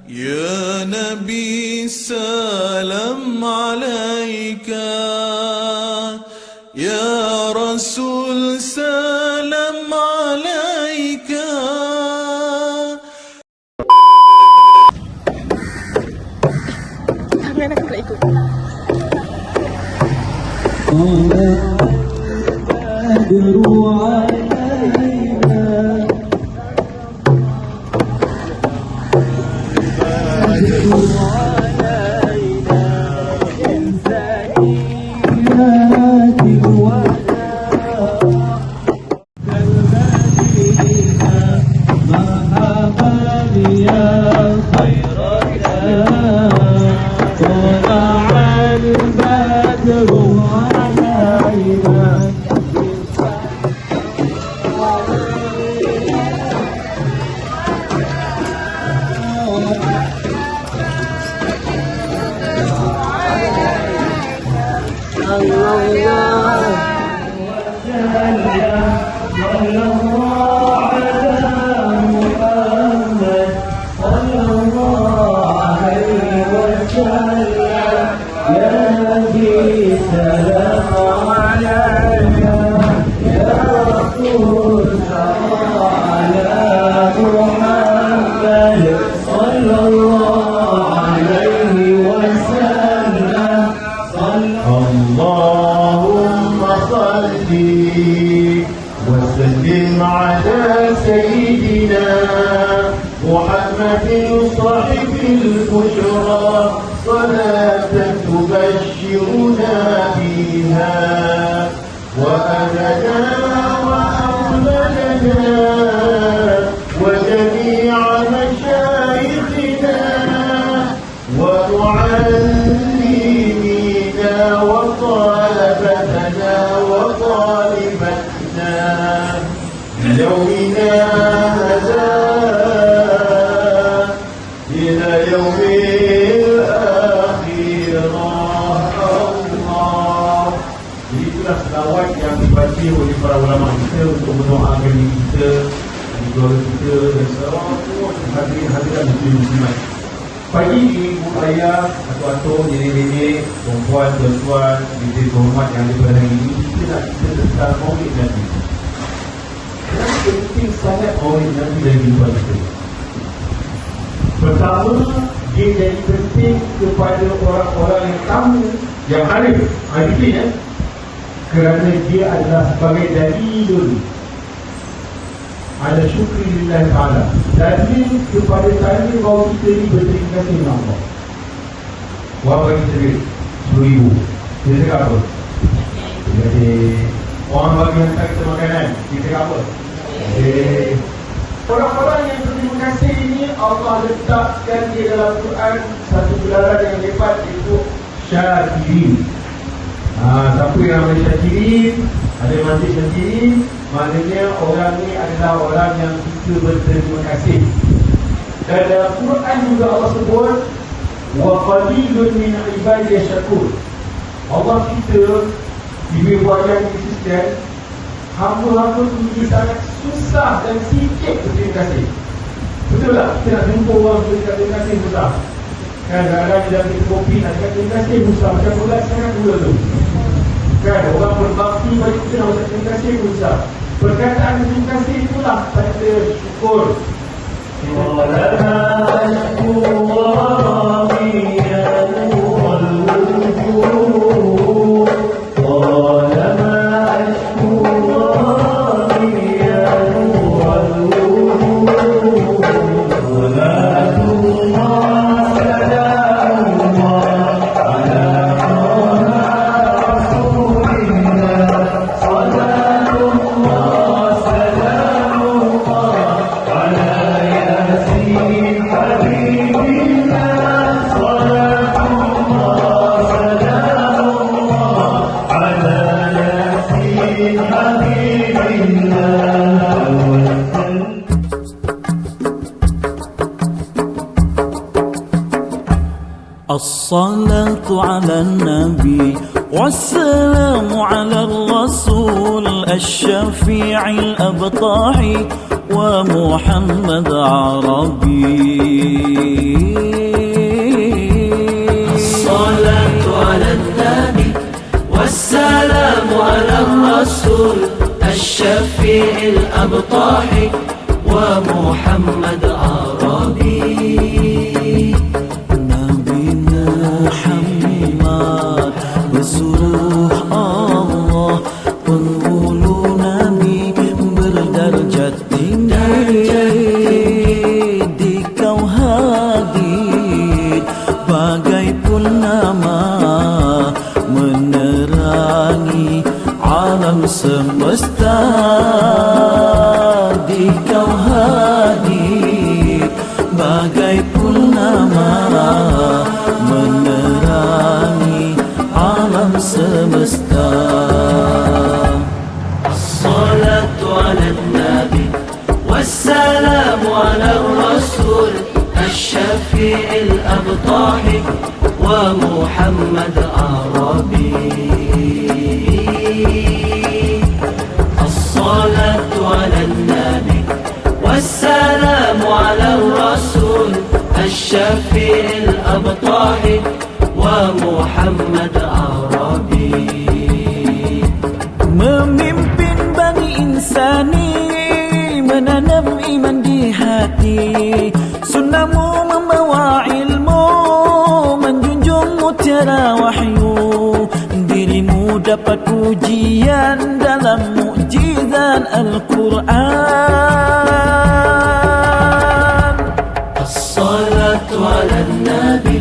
يا نبي سلام عليك، يا رسول سلام عليك. Tangan aku pula ikut. وسلم على سيدنا محمد صاحب البشرى صلاة تبشرنا بها وأهلنا وأولادنا وجميع مشايخنا ومعلمينا وطلبتنا وطالبتنا يومنا هذا إلى يوم الآخرة. Allah. Itulah selawat yang dibaca oleh para ulama kita untuk mendoakan diri kita, keluarga kita dan semua hadirin muslimat. Pagi ini ibu ayah, atuk-atuk, nenek-nenek, perempuan, tuan-tuan, diri hormat yang ada pada hari ini, kita nak cerita tentang Maulid Nabi. Kenapa penting sangat Maulid Nabi dalam kehidupan kita? Pertama, dia jadi penting kepada orang-orang yang tamu, yang arifin ya, kerana dia adalah sebagai dalilun ada syukri lillahi ta'ala, dalil kepada tanda bahawa kita ini berterima kasih dengan Allah. Orang bagi kita duit 10,000, kita cakap apa? Terima kasih. Orang bagi hantar kita makanan, kita cakap apa? Orang-orang yang berterima kasih ini Allah letakkan di dalam Quran satu gelaran yang hebat, iaitu syakirin. Siapa yang namanya syakirin, ada masjid syakirin, maknanya orang ni adalah orang yang suka berterima kasih. Dan dalam Quran juga Allah sebut wa qalilun min ibadiy syakur. Allah kita di buatan Kristian, hamba-hamba itu sangat susah dan sikit berterima kasih. Betul tak? Kita nak jumpa orang berterima kasih susah. Kan kadang-kadang dia dalam kopi nak cakap terima kasih susah, macam bulat sangat pula tu. Kan orang berbakti bagi kita nak cakap terima kasih susah. Perkataan terima kasih itulah tanda syukur. الصلاة على النبي والسلام على الرسول الشفيع الأبطاحي ومحمد عربي. الصلاة على النبي والسلام على الرسول الشفيع الأبطاحي ومحمد عربي. Nabi Muhammad bersuruh Allah, penghulu Nabi berdarjat tinggi, di kau hadir bagai purnama menerangi alam semesta. Di kau hadir bagai purnama menerangi alam semesta. الصلاة على النبي والسلام على الرسول الشفيع الأبطاحي ومحمد عربي. الصلاة على النبي والسلام على الرسول الشفيع الأبطاحي ومحمد عربي. Memimpin Bani Insani, menanam iman di hati. Sunnahmu membawa ilmu, menjunjung mutiara wahyu. Dirimu dapat pujian dalam mukjizat Al-Quran. الصلاة على النبي